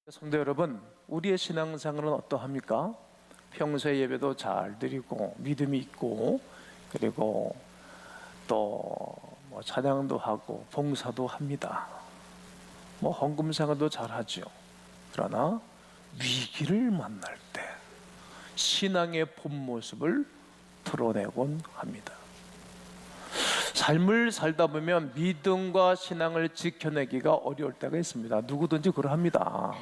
성도 여러분, 우리의 신앙생활은 어떠합니까? 평소에 예배도 잘 드리고 믿음이 있고, 그리고 또 찬양도 하고 봉사도 합니다. 헌금 생활도 잘 하죠. 그러나 위기를 만날 때 신앙의 본 모습을 드러내곤 합니다. 삶을 살다 보면 믿음과 신앙을 지켜내기가 어려울 때가 있습니다. 누구든지 그러합니다.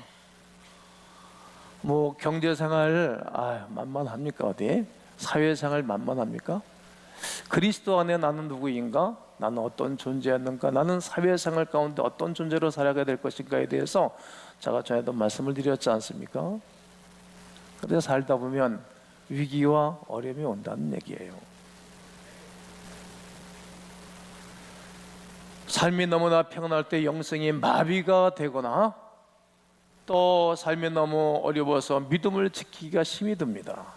경제생활 만만합니까? 어디? 사회생활 만만합니까? 그리스도 안에 나는 누구인가? 나는 어떤 존재였는가? 나는 사회생활 가운데 어떤 존재로 살아가야 될 것인가에 대해서 제가 전에도 말씀을 드렸지 않습니까? 그래서 살다 보면 위기와 어려움이 온다는 얘기예요. 삶이 너무나 평안할 때 영성이 마비가 되거나 또 삶이 너무 어려워서 믿음을 지키기가 힘이 듭니다.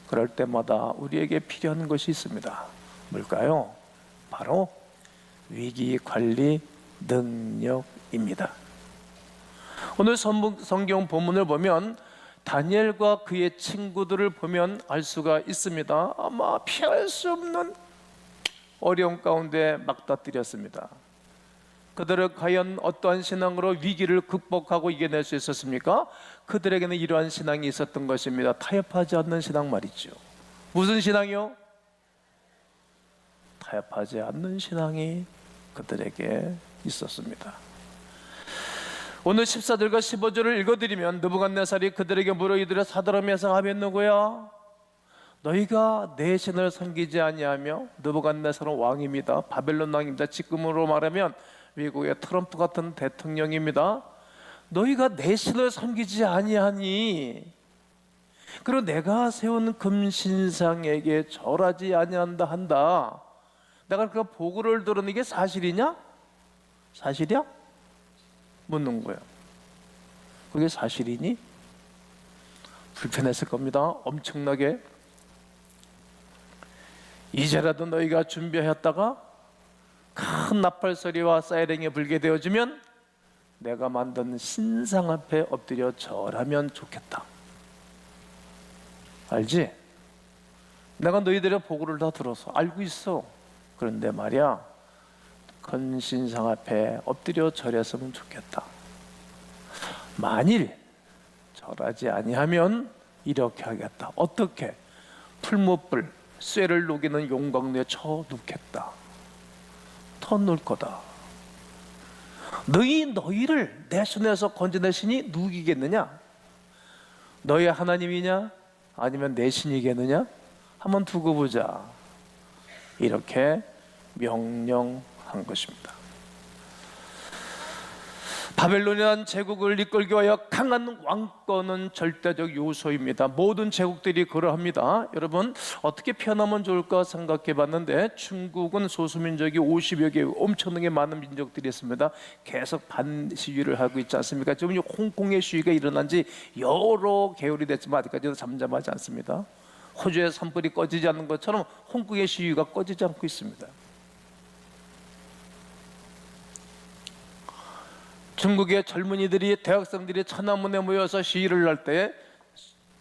그럴 때마다 우리에게 필요한 것이 있습니다. 뭘까요? 바로 위기관리 능력입니다. 오늘 성경 본문을 보면 다니엘과 그의 친구들을 보면 알 수가 있습니다. 아마 피할 수 없는 어려움 가운데 막다뜨렸습니다. 그들은 과연 어떠한 신앙으로 위기를 극복하고 이겨낼 수 있었습니까? 그들에게는 이러한 신앙이 있었던 것입니다. 타협하지 않는 신앙 말이죠. 무슨 신앙이요? 타협하지 않는 신앙이 그들에게 있었습니다. 오늘 14절과 15절을 읽어드리면 느부갓네살이 그들에게 물어 이르되 사드락메삭 아벳느고야, 너희가 내 신을 섬기지 아니하며, 느부갓네살은 왕입니다. 바벨론 왕입니다. 지금으로 말하면 미국의 트럼프 같은 대통령입니다. 너희가 내 신을 섬기지 아니하니, 그리고 내가 세운 금신상에게 절하지 아니한다 한다. 내가 그 보고를 들은 이게 사실이냐? 사실이야? 묻는 거예요. 그게 사실이니? 불편했을 겁니다. 엄청나게. 이제라도 너희가 준비하였다가 큰 나팔 소리와 사이렌이 불게 되어지면 내가 만든 신상 앞에 엎드려 절하면 좋겠다. 알지? 내가 너희들의 보고를 다 들어서 알고 있어. 그런데 말이야, 큰 신상 앞에 엎드려 절했으면 좋겠다. 만일 절하지 아니하면 이렇게 하겠다. 어떻게? 풀무불 쇠를 녹이는 용광로에 쳐 눕겠다. 터 놓을 거다. 너희를 내 손에서 건져내시니 누구이겠느냐? 너희 하나님이냐? 아니면 내 신이겠느냐? 한번 두고 보자. 이렇게 명령한 것입니다. 바벨론이라는 제국을 이끌기 위하여 강한 왕권은 절대적 요소입니다. 모든 제국들이 그러합니다. 여러분, 어떻게 표현하면 좋을까 생각해 봤는데, 중국은 소수민족이 50여 개, 엄청나게 많은 민족들이 있습니다. 계속 반시위를 하고 있지 않습니까? 지금 홍콩의 시위가 일어난 지 여러 개월이 됐지만 아직까지도 잠잠하지 않습니다. 호주의 산불이 꺼지지 않는 것처럼 홍콩의 시위가 꺼지지 않고 있습니다. 중국의 젊은이들이, 대학생들이 천안문에 모여서 시위를 할 때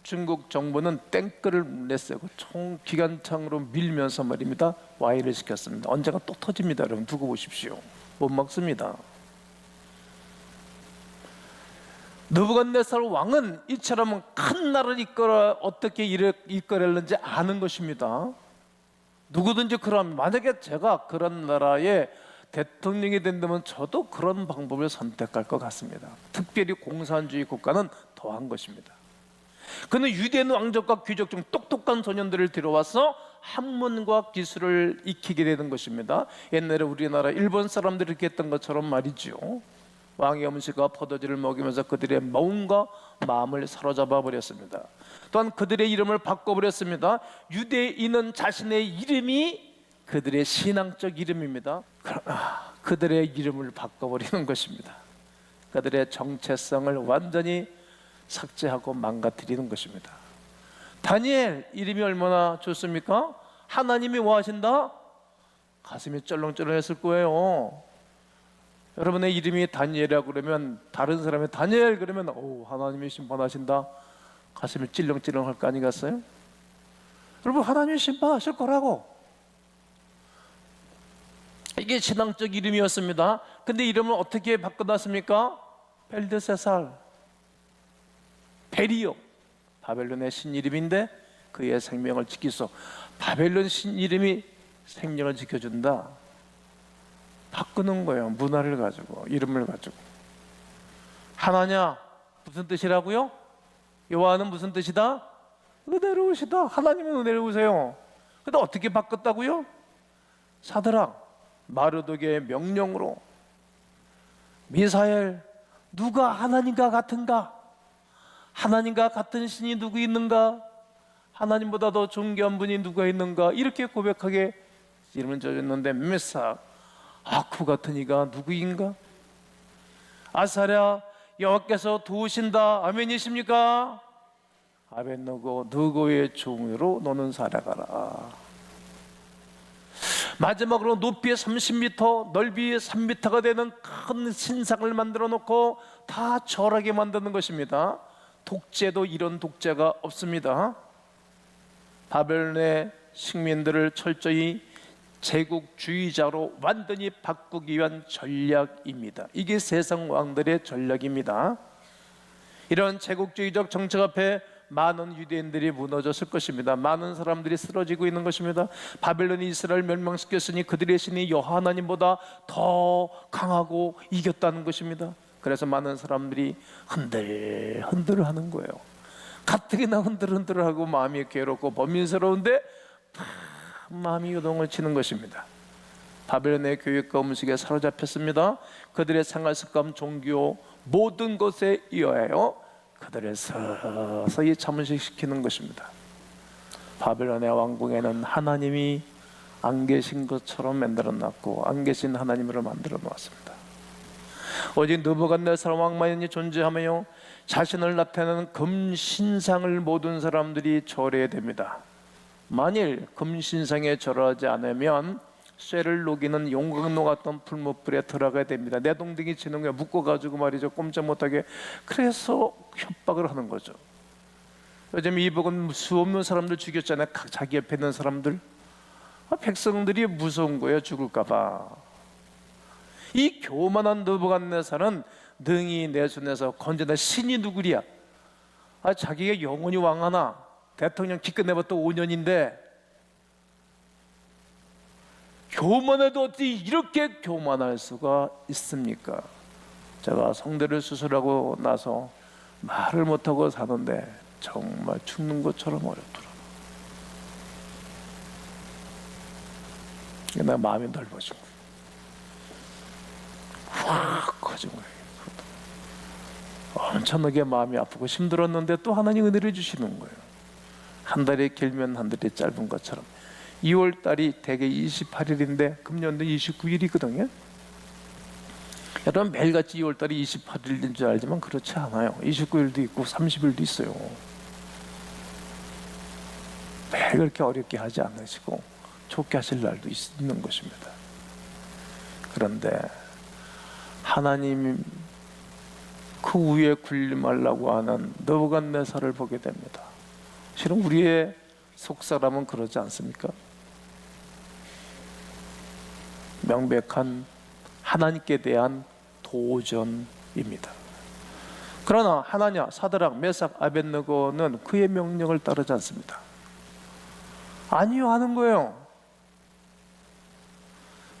중국 정부는 땡크를 내세우고 총기관창으로 밀면서 말입니다, 와해를 시켰습니다. 언젠가 또 터집니다. 여러분 두고 보십시오. 못 막습니다. 느부갓네살 왕은 이처럼 큰 나라를 어떻게 이끌었는지 아는 것입니다. 누구든지 그럼 만약에 제가 그런 나라의 대통령이 된다면 저도 그런 방법을 선택할 것 같습니다. 특별히 공산주의 국가는 더한 것입니다. 그는 유대인 왕족과 귀족 중 똑똑한 소년들을 들여와서 학문과 기술을 익히게 되는 것입니다. 옛날에 우리나라 일본 사람들이 이렇게 했던 것처럼 말이죠. 왕의 음식과 포도주를 먹이면서 그들의 마음과 마음을 사로잡아 버렸습니다. 또한 그들의 이름을 바꿔버렸습니다. 유대인은 자신의 이름이 그들의 신앙적 이름입니다. 그러나 그들의 이름을 바꿔버리는 것입니다. 그들의 정체성을 완전히 삭제하고 망가뜨리는 것입니다. 다니엘 이름이 얼마나 좋습니까? 하나님이 뭐 하신다? 가슴이 쩔렁쩔렁했을 거예요. 여러분의 이름이 다니엘이라고 그러면 다른 사람이 다니엘 그러면 하나님이 심판하신다 가슴이 찔렁찔렁 할 거 아니겠어요? 여러분, 하나님이 심판하실 거라고. 이게 신앙적 이름이었습니다. 근데 이름을 어떻게 바꿔놨습니까? 벨드세살, 베리오, 바벨론의 신이름인데 그의 생명을 지키소. 바벨론 신이름이 생명을 지켜준다. 바꾸는 거예요. 문화를 가지고, 이름을 가지고. 하나냐 무슨 뜻이라고요? 여호와는 무슨 뜻이다? 은혜로우시다. 하나님은 은혜로우세요. 근데 어떻게 바꿨다고요? 사드락, 마르도게의 명령으로. 미사엘, 누가 하나님과 같은가? 하나님과 같은 신이 누구 있는가? 하나님보다 더 존귀한 분이 누가 있는가? 이렇게 고백하게 이름을 지어줬는데, 메삭, 아쿠 같은 이가 누구인가? 아사랴, 여호와께서 도우신다. 아멘이십니까? 아벤노고, 느고의 종으로 너는 살아가라. 마지막으로 높이 30m, 넓이 3m가 되는 큰 신상을 만들어 놓고 다 절하게 만드는 것입니다. 독재도 이런 독재가 없습니다. 바벨론의 식민들을 철저히 제국주의자로 완전히 바꾸기 위한 전략입니다. 이게 세상 왕들의 전략입니다. 이런 제국주의적 정책 앞에 많은 유대인들이 무너졌을 것입니다. 많은 사람들이 쓰러지고 있는 것입니다. 바벨론이 이스라엘을 멸망시켰으니 그들의 신이 여호와 하나님보다 더 강하고 이겼다는 것입니다. 그래서 많은 사람들이 흔들흔들하는 거예요. 가뜩이나 흔들흔들하고 마음이 괴롭고 범민스러운데 마음이 요동을 치는 것입니다. 바벨론의 교육과 음식에 사로잡혔습니다. 그들의 생활습관, 종교 모든 것에 의하여 그들을 서서히 잠식시키는 것입니다. 바벨론의 왕궁에는 하나님이 안 계신 것처럼 만들어놨고 안 계신 하나님으로 만들어 놓았습니다. 오직 느부갓네살 왕만이 존재하며 자신을 나타내는 금신상을 모든 사람들이 절해야 됩니다. 만일 금신상에 절하지 않으면 쇠를 녹이는 용광로 같은 풀무불에 들어가야 됩니다. 내동댕이 치는 거에 묶어가지고 말이죠, 꼼짝 못하게. 그래서 협박을 하는 거죠. 요즘 이복은 수 없는 사람들 죽였잖아요. 자기 옆에 있는 사람들. 백성들이 무서운 거예요, 죽을까봐. 이 교만한 느부갓네살은 능히 내 손에서 건져낸 신이 누구랴? 자기가 영원히 왕하나? 대통령 기껏 내봤다 5년인데 교만해도 어떻게 이렇게 교만할 수가 있습니까? 제가 성대를 수술하고 나서 말을 못하고 사는데 정말 죽는 것처럼 어렵더라고요. 내 마음이 넓어진 거예요. 확 커진 거예요. 엄청나게 마음이 아프고 힘들었는데 또 하나님 은혜를 주시는 거예요. 한 달이 길면 한 달이 짧은 것처럼. 2월 달이 대개 28일인데 금년도 29일이거든요. 여러분, 매일같이 2월 달이 28일인 줄 알지만 그렇지 않아요. 29일도 있고 30일도 있어요. 매일 그렇게 어렵게 하지 않으시고 좋게 하실 날도 있는 것입니다. 그런데 하나님 그 위에 군림하려고 하는 느부갓네살을 보게 됩니다. 실은 우리의 속사람은 그러지 않습니까? 명백한 하나님께 대한 도전입니다. 그러나 하나냐, 사드락, 메삭, 아벳느고는 그의 명령을 따르지 않습니다. 아니요 하는 거예요.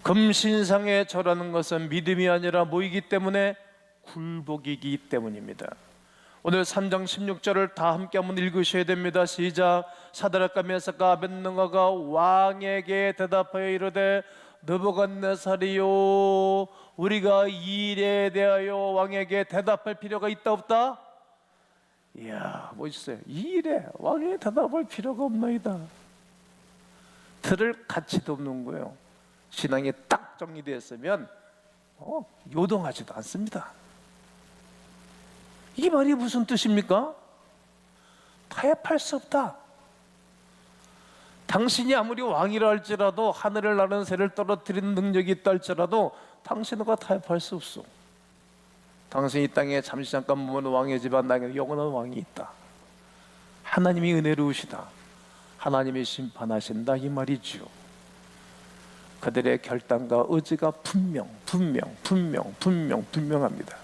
금신상에 절하는 것은 믿음이 아니라 뭐이기 때문에? 굴복이기 때문입니다. 오늘 3장 16절을 다 함께 한번 읽으셔야 됩니다. 시작. 사드락과 메삭과 아벳느고가 왕에게 대답하여 이르되 느부갓네살이요, 우리가 이 일에 대하여 왕에게 대답할 필요가 있다 없다? 이야, 멋있어요. 이 일에 왕에게 대답할 필요가 없나이다. 들을 가치도 없는 거예요. 신앙이 딱 정리되었으면 요동하지도 않습니다. 이 말이 무슨 뜻입니까? 타협할 수 없다. 당신이 아무리 왕이라 할지라도, 하늘을 나는 새를 떨어뜨리는 능력이 있다 할지라도 당신과 타협할 수 없어. 당신이 이 땅에 잠시 잠깐 머무는 왕의 집안, 나에게 영원한 왕이 있다. 하나님이 은혜로우시다. 하나님이 심판하신다, 이 말이죠. 그들의 결단과 의지가 분명합니다.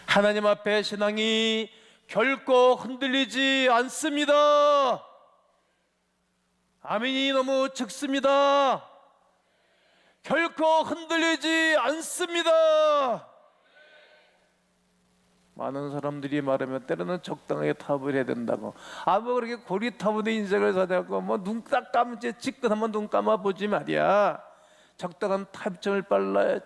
하나님 앞에 신앙이 결코 흔들리지 않습니다. 아멘이 너무 적습니다. 결코 흔들리지 않습니다. 많은 사람들이 말하면 때로는 적당하게 타협을 해야 된다고. 뭐 그렇게 고리타분한 인생을 사냐고. 뭐 눈 딱 감으면 지끈 한번 눈 감아보지 말이야. 적당한 타협점을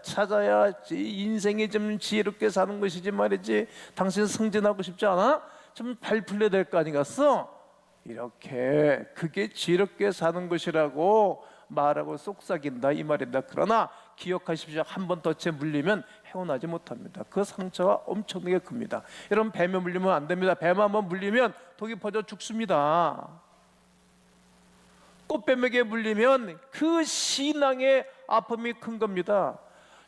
찾아야 인생이 좀 지혜롭게 사는 것이지 말이지. 당신 승진하고 싶지 않아? 좀 발 풀려야 될 거 아니겠어? 이렇게 그게 지혜롭게 사는 것이라고 말하고 속삭인다, 이 말입니다. 그러나 기억하십시오. 한 번 덫에 물리면 헤어나지 못합니다. 그 상처가 엄청나게 큽니다. 여러분, 뱀에 물리면 안 됩니다. 뱀 한번 물리면 독이 퍼져 죽습니다. 꽃뱀에게 물리면 그 신앙의 아픔이 큰 겁니다.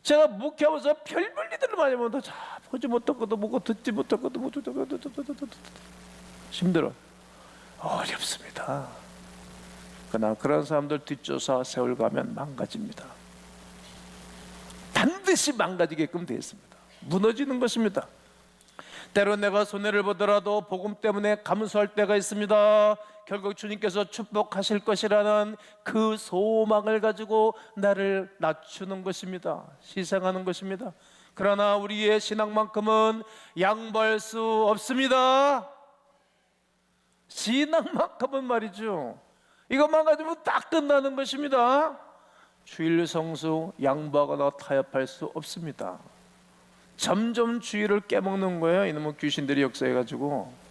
제가 목회하면서 별별 일들을 많이 보는데 보지 못하고도 보고 듣지 못하고도 힘들어, 어렵습니다. 그러나 그런 사람들 뒷조사 세월 가면 망가집니다. 반드시 망가지게끔 되어 있습니다. 무너지는 것입니다. 때로 내가 손해를 보더라도 복음 때문에 감수할 때가 있습니다. 결국 주님께서 축복하실 것이라는 그 소망을 가지고 나를 낮추는 것입니다. 희생하는 것입니다. 그러나 우리의 신앙만큼은 양보할 수 없습니다. 신앙만큼은 말이죠, 이것만 가지고 딱 끝나는 것입니다. 주일 성수 양보하거나 타협할 수 없습니다. 점점 주일을 깨먹는 거예요. 이놈의 귀신들이 역사해가지고.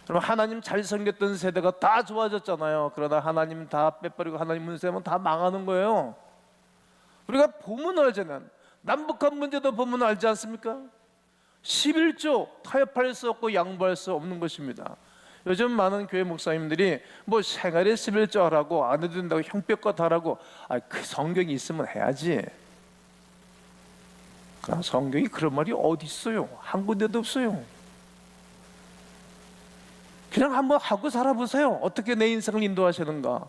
여러분, 하나님 잘 섬겼던 세대가 다 좋아졌잖아요. 그러나 하나님 다 빼버리고 하나님 문세면 다 망하는 거예요. 우리가 보면 알잖아요. 남북한 문제도 보면 알지 않습니까? 11조 타협할 수 없고 양보할 수 없는 것입니다. 요즘 많은 교회 목사님들이 뭐 생활에 11조 하라고, 안 해도 된다고 형편껏 하라고. 그 성경이 있으면 해야지. 그러나 성경이 그런 말이 어디 있어요? 한 군데도 없어요. 그냥 한번 하고 살아보세요. 어떻게 내 인생을 인도하시는가.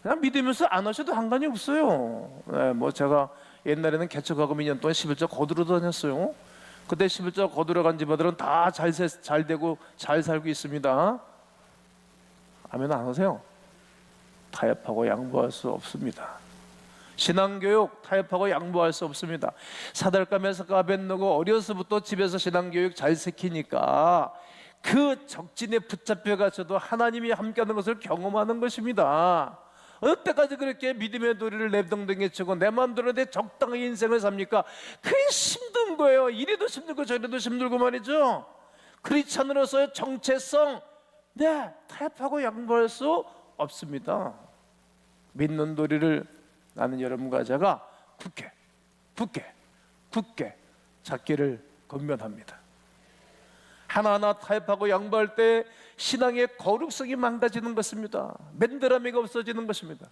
그냥 믿으면서 안 하셔도 상관이 없어요. 뭐 제가 옛날에는 개척하고 2년 동안 11조 거두러 다녔어요. 그때 11조 거두러 간 집안들은 다 잘 되고 잘 살고 있습니다. 아멘 안 하세요? 타협하고 양보할 수 없습니다. 신앙교육 타협하고 양보할 수 없습니다. 사달가 메사가 아벳느고 어려서부터 집에서 신앙교육 잘 시키니까 그 적진에 붙잡혀가서도 하나님이 함께하는 것을 경험하는 것입니다. 어느 때까지 그렇게 믿음의 도리를 내덩덩이 치고 내 마음대로 내 적당한 인생을 삽니까? 그게 힘든 거예요. 이래도 힘들고 저래도 힘들고 말이죠. 크리스찬으로서의 정체성, 타협하고 양보할 수 없습니다. 믿는 도리를 나는 여러분과 제가 굳게 잡기를 권면합니다. 하나하나 타협하고 양보할 때 신앙의 거룩성이 망가지는 것입니다. 맨드라미가 없어지는 것입니다.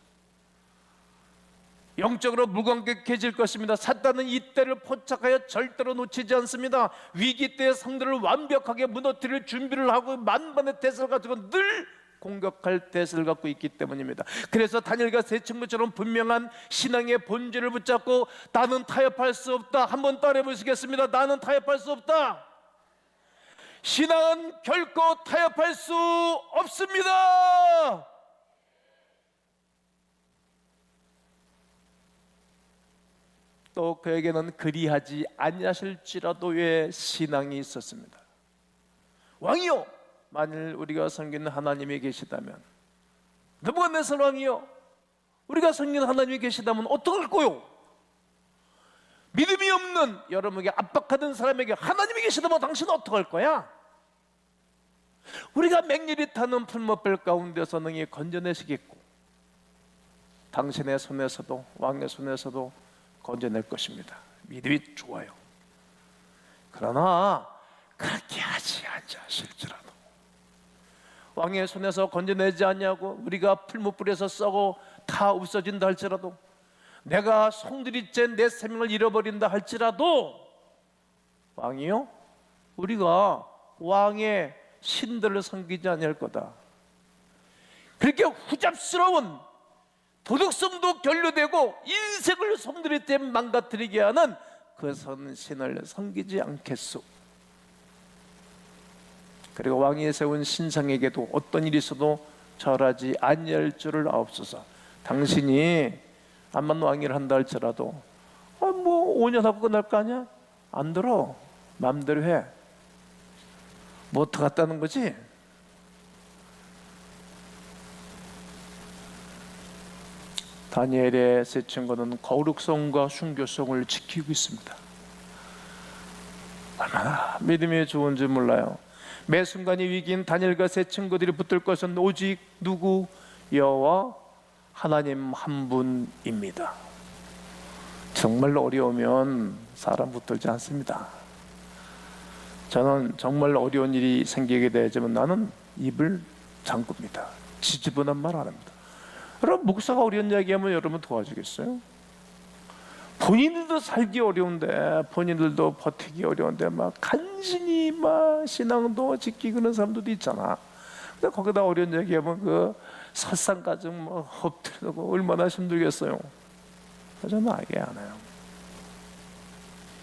영적으로 무관객해질 것입니다. 사단은 이때를 포착하여 절대로 놓치지 않습니다. 위기 때 상대를 완벽하게 무너뜨릴 준비를 하고 만반의 태세를 가지고 늘 공격할 태세를 갖고 있기 때문입니다. 그래서 다니엘과 세 친구처럼 분명한 신앙의 본질을 붙잡고 나는 타협할 수 없다. 한번 따라해 보시겠습니다. 나는 타협할 수 없다. 신앙은 결코 타협할 수 없습니다. 또 그에게는 그리하지 아니하실지라도의 신앙이 있었습니다. 왕이요, 만일 우리가 섬기는 하나님이 계시다면, 느부갓네살 왕이요, 우리가 섬기는 하나님이 계시다면 어떡할 거요? 믿음이 없는 여러분에게 압박하는 사람에게 하나님이 계시다면 당신은 어떡할 거야? 우리가 맹렬히 타는 풀무불 가운데서 능히 건져내시겠고 당신의 손에서도 왕의 손에서도 건져낼 것입니다. 믿음이 좋아요. 그러나 그렇게 하지 않으실지라도 왕의 손에서 건져내지 않냐고 우리가 풀무불에서 썩어 다 없어진다 할지라도 내가 송두리째 내 생명을 잃어버린다 할지라도 왕이요, 우리가 왕의 신들을 섬기지 아니할 거다. 그렇게 후잡스러운 도덕성도 결여되고 인생을 송두리째 망가뜨리게 하는 그 선신을 섬기지 않겠소. 그리고 왕이 세운 신상에게도 어떤 일이 있어도 절하지 아니할 줄을 아옵소서. 당신이 암만 왕위를 한다 할지라도 뭐 5년 하고 끝날 거 아니야? 안 들어. 마음대로 해. 뭐 어떡하다는 거지? 다니엘의 세 친구는 거룩성과 순교성을 지키고 있습니다. 얼마나 믿음이 좋은지 몰라요. 매 순간이 위기인 다니엘과 세 친구들이 붙들 것은 오직 누구? 여호와 하나님 한 분입니다. 정말 어려우면 사람 붙들지 않습니다. 저는 정말 어려운 일이 생기게 되지만 나는 입을 잠굽니다. 지지분한 말 안 합니다. 여러분, 목사가 어려운 이야기하면 여러분 도와주겠어요? 본인들도 살기 어려운데, 본인들도 버티기 어려운데 막 간신히 막 신앙도 지키고 그런 사람들도 있잖아. 근데 거기다 어려운 얘기하면 그 설상까지 막 엎드리고 얼마나 힘들겠어요. 저는 알게 안 해요.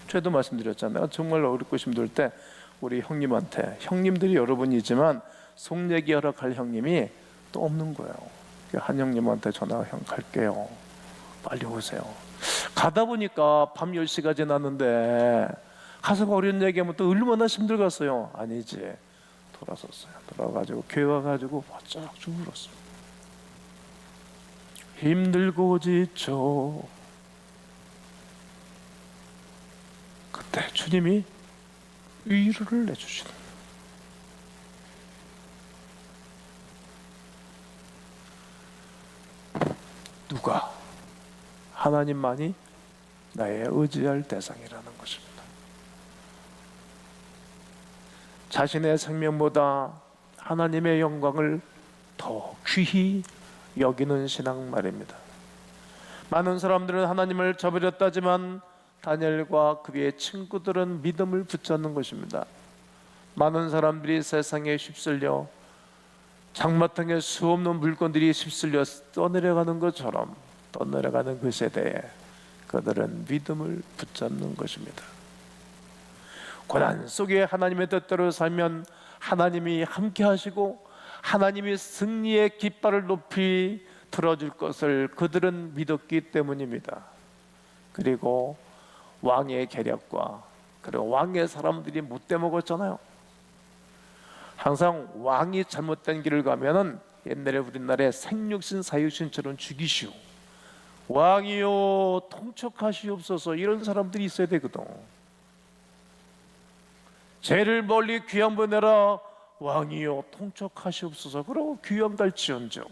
저도 말씀드렸잖아요. 정말 어렵고 힘들 때 우리 형님한테, 형님들이 여러분이지만 속내기 허락할 형님이 또 없는 거예요. 한 형님한테 전화, 형 갈게요, 빨리 오세요. 가다 보니까 밤 10시가 지났는데 가서 어려운 얘기하면 또 얼마나 힘들겠어요. 아니지, 돌아섰어요. 돌아가지고 교회 와가지고 바짝 주물었어요. 힘들고 지쳐. 그때 주님이 위로를 내주시는 거예요. 누가? 하나님만이 나의 의지할 대상이라는 것입니다. 자신의 생명보다 하나님의 영광을 더 귀히 여기는 신앙 말입니다. 많은 사람들은 하나님을 저버렸다지만 다니엘과 그의 친구들은 믿음을 붙잡는 것입니다. 많은 사람들이 세상에 휩쓸려 장마탕에 수없는 물건들이 휩쓸려 떠내려가는 것처럼 떠내려가는 그 세대에 그들은 믿음을 붙잡는 것입니다. 고난 속에 하나님의 뜻대로 살면 하나님이 함께 하시고 하나님이 승리의 깃발을 높이 들어줄 것을 그들은 믿었기 때문입니다. 그리고 왕의 계략과 그리고 왕의 사람들이 못돼 먹었잖아요. 항상 왕이 잘못된 길을 가면은 옛날에 우리나라에 생육신 사육신처럼 죽이시오, 왕이요 통촉하시옵소서, 이런 사람들이 있어야 되거든. 죄를 멀리 귀양 보내라, 왕이요 통촉하시옵소서, 그러고 귀양 갈지언정.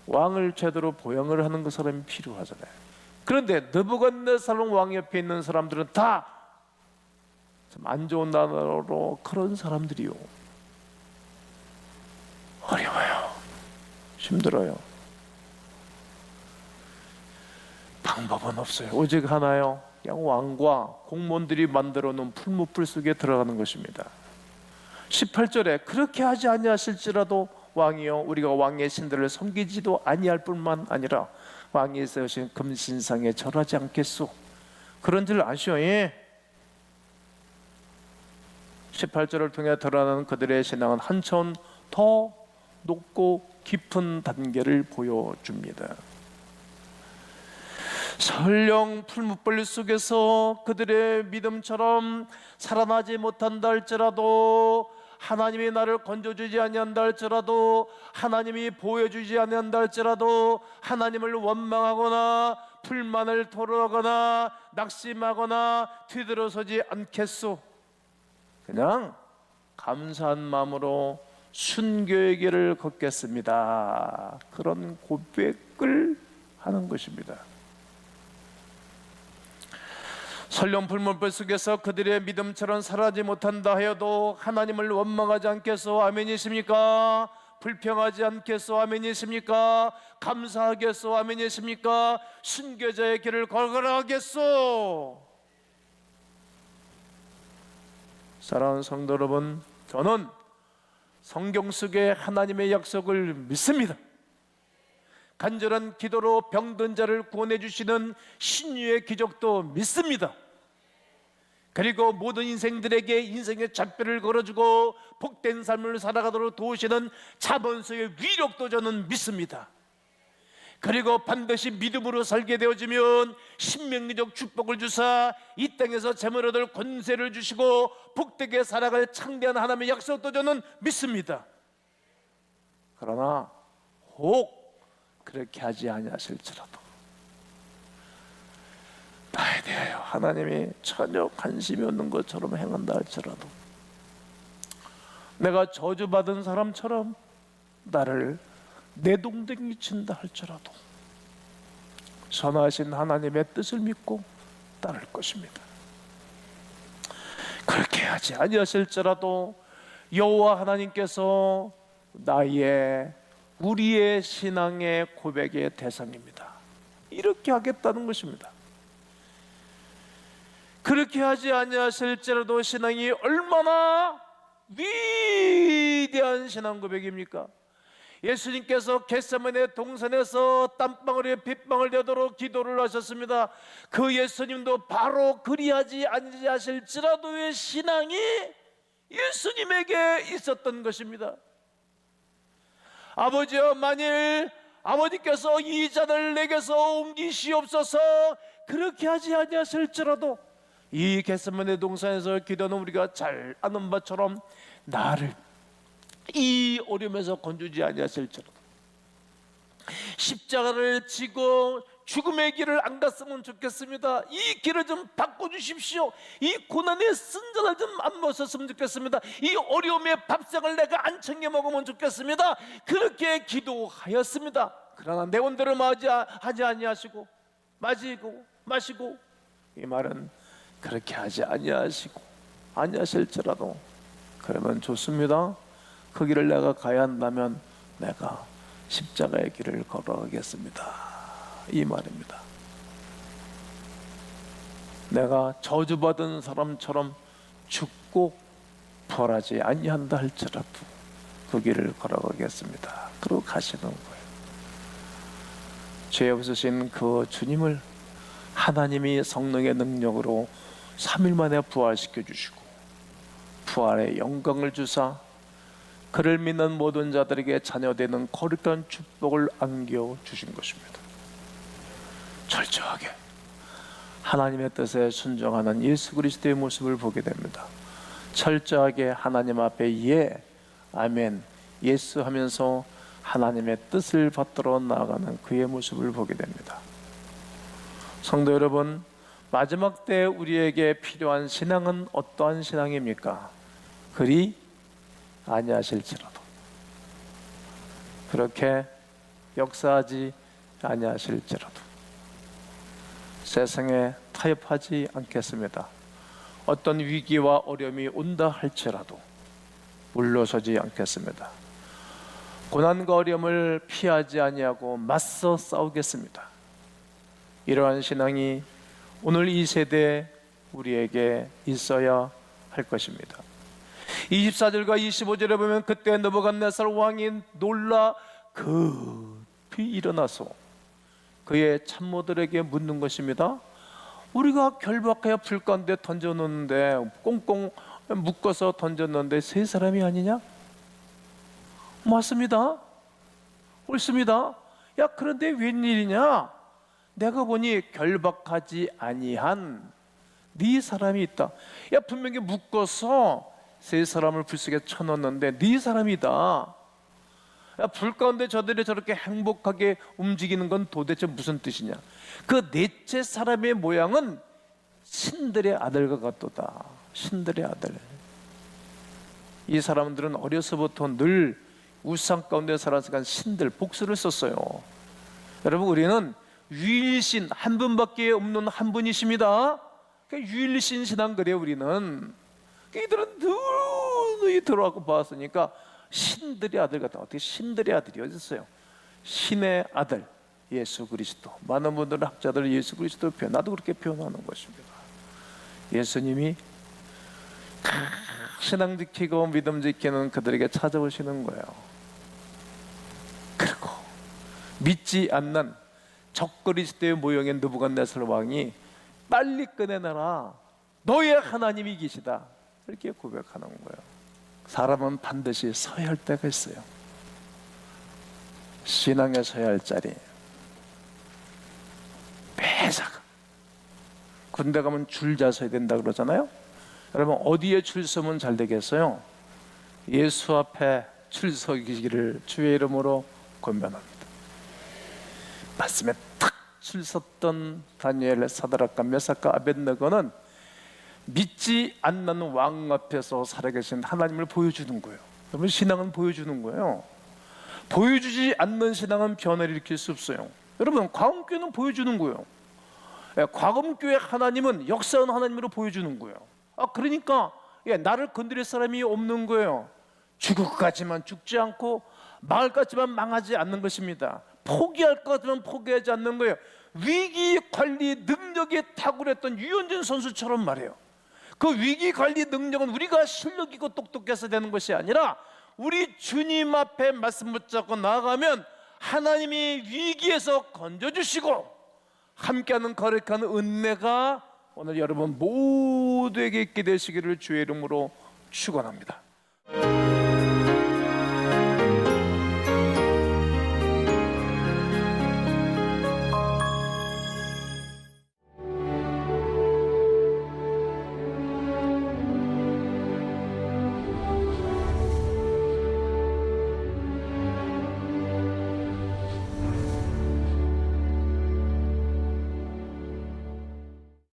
왕을 제대로 보양을 하는 그 사람이 필요하잖아요. 그런데 느부갓네살 왕 옆에 있는 사람들은 다 안 좋은 단어로 그런 사람들이요. 어려워요. 힘들어요. 방법은 없어요. 오직 하나요. 그냥 왕과 공무원들이 만들어 놓은 풀무불 속에 들어가는 것입니다. 18절에 그렇게 하지 아니하실지라도 왕이여 우리가 왕의 신들을 섬기지도 아니할 뿐만 아니라 왕이 세우신 금신상에 절하지 않겠소. 그런 줄 아시오. 18절을 통해 드러나는 그들의 신앙은 한 차원 더 높고 깊은 단계를 보여줍니다. 설령 풀무불 속에서 그들의 믿음처럼 살아나지 못한다 할지라도, 하나님이 나를 건져주지 아니한다 할지라도, 하나님이 보여주지 아니한다 할지라도 하나님을 원망하거나 불만을 토로하거나 낙심하거나 뒤들어서지 않겠소. 그냥 감사한 마음으로 순교의 길을 걷겠습니다. 그런 고백을 하는 것입니다. 설령 불문불 속에서 그들의 믿음처럼 살아지 못한다 하여도 하나님을 원망하지 않겠소. 아멘이십니까? 불평하지 않겠소? 아멘이십니까? 감사하겠소? 아멘이십니까? 순교자의 길을 걸어가겠소? 사랑하는 성도 여러분, 저는 성경 속의 하나님의 약속을 믿습니다. 간절한 기도로 병든 자를 구원해 주시는 신유의 기적도 믿습니다. 그리고 모든 인생들에게 인생의 잣배를 걸어주고 복된 삶을 살아가도록 도우시는 자본수의 위력도 저는 믿습니다. 그리고 반드시 믿음으로 살게 되어지면 신명리적 축복을 주사 이 땅에서 재물 얻을 권세를 주시고 복되게 살아갈 창대한 하나님의 약속도 저는 믿습니다. 그러나 혹 그렇게 하지 아니하실지라도, 나에 대하여 하나님이 전혀 관심이 없는 것처럼 행한다 할지라도, 내가 저주받은 사람처럼 나를 내동댕이 친다 할지라도 선하신 하나님의 뜻을 믿고 따를 것입니다. 그렇게 하지 아니하실지라도 여호와 하나님께서 우리의 신앙의 고백의 대상입니다. 이렇게 하겠다는 것입니다. 그렇게 하지 아니하실지라도 신앙이 얼마나 위대한 신앙 고백입니까? 예수님께서 겟세마네 동산에서 땀방울에 빗방울 되도록 기도를 하셨습니다. 그 예수님도 바로 그리하지 아니하실지라도의 신앙이 예수님에게 있었던 것입니다. 아버지여, 만일 아버지께서 이 잔을 내게서 옮기시옵소서, 그렇게 하지 아니하실지라도, 이 겟세마네 동산에서 기도는 우리가 잘 아는 바처럼 나를 이 어려움에서 건주지 아니하실지라도 십자가를 지고 죽음의 길을 안 갔으면 좋겠습니다. 이 길을 좀 바꿔주십시오. 이 고난의 쓴자를 좀 안 벗었으면 좋겠습니다. 이 어려움의 밥상을 내가 안 챙겨 먹으면 좋겠습니다. 그렇게 기도하였습니다. 그러나 내원대로 하지 아니하시고 마시고 이 말은 그렇게 하지 아니하실지라도, 그러면 좋습니다. 그 길을 내가 가야 한다면 내가 십자가의 길을 걸어가겠습니다, 이 말입니다. 내가 저주받은 사람처럼 죽고 부활하지 아니한다 할지라도 그 길을 걸어가겠습니다. 그러고 가시는 거예요. 죄 없으신 그 주님을 하나님이 성령의 능력으로 3일 만에 부활시켜 주시고 부활의 영광을 주사 그를 믿는 모든 자들에게 자녀되는 거룩한 축복을 안겨주신 것입니다. 철저하게 하나님의 뜻에 순종하는 예수 그리스도의 모습을 보게 됩니다. 철저하게 하나님 앞에 예, 아멘, 예수 하면서 하나님의 뜻을 받들어 나아가는 그의 모습을 보게 됩니다. 성도 여러분, 마지막 때 우리에게 필요한 신앙은 어떠한 신앙입니까? 그리 아니하실지라도, 그렇게 역사하지 아니하실지라도 세상에 타협하지 않겠습니다. 어떤 위기와 어려움이 온다 할지라도 물러서지 않겠습니다. 고난과 어려움을 피하지 아니하고 맞서 싸우겠습니다. 이러한 신앙이 오늘 이 세대에 우리에게 있어야 할 것입니다. 24절과 25절에 보면 그때 느부갓네살 왕이 놀라 급히 일어나서 그의 참모들에게 묻는 것입니다. 우리가 결박하여 불 가운데 던져놓는데, 꽁꽁 묶어서 던졌는데 세 사람이 아니냐? 맞습니다. 옳습니다. 야, 그런데 웬일이냐? 내가 보니 결박하지 아니한 네 사람이 있다. 야, 분명히 묶어서 세 사람을 불 속에 쳐넣었는데 네 사람이다. 야, 불 가운데 저들이 저렇게 행복하게 움직이는 건 도대체 무슨 뜻이냐? 그 넷째 사람의 모양은 신들의 아들과 같도다. 신들의 아들. 이 사람들은 어려서부터 늘 우상 가운데 살아서 신들, 복수를 썼어요. 여러분, 우리는 유일신 한 분밖에 없는 한 분이십니다. 유일신 신앙 그래요. 우리는 이들은 누누이 들어와서 봤으니까 신들의 아들 같다. 어떻게 신들의 아들이 어디 있어요? 신의 아들 예수 그리스도. 많은 분들은 학자들 예수 그리스도 표현, 나도 그렇게 표현하는 것입니다. 예수님이 신앙 지키고 믿음 지키는 그들에게 찾아오시는 거예요. 그리고 믿지 않는 적그리스도의 모형의 느부갓네살 왕이 빨리 꺼내놔라, 너의 하나님이 계시다, 이렇게 고백하는 거예요. 사람은 반드시 서야 할 때가 있어요. 신앙에 서야 할 자리. 매사 군대 가면 줄자 서야 된다 그러잖아요. 여러분, 어디에 줄 서면 잘 되겠어요? 예수 앞에 줄 서기를 주의 이름으로 권면합니다. 말씀에 탁 줄 섰던 다니엘, 사드락과 메삭과 아벳느고는 믿지 않는 왕 앞에서 살아계신 하나님을 보여주는 거예요. 여러분, 신앙은 보여주는 거예요. 보여주지 않는 신앙은 변화를 일으킬 수 없어요. 여러분, 광음교회는 보여주는 거예요. 광음교회 하나님은 역사하는 하나님으로 보여주는 거예요. 그러니까 나를 건드릴 사람이 없는 거예요. 죽을 것 같지만 죽지 않고 망할 것 같지만 망하지 않는 것입니다. 포기할 것 같지만 포기하지 않는 거예요. 위기관리 능력이 탁월했던 유현진 선수처럼 말이에요. 그 위기관리 능력은 우리가 실력 있고 똑똑해서 되는 것이 아니라 우리 주님 앞에 말씀 붙잡고 나아가면 하나님이 위기에서 건져주시고 함께하는 거룩한 은혜가 오늘 여러분 모두에게 있게 되시기를 주의 이름으로 축원합니다.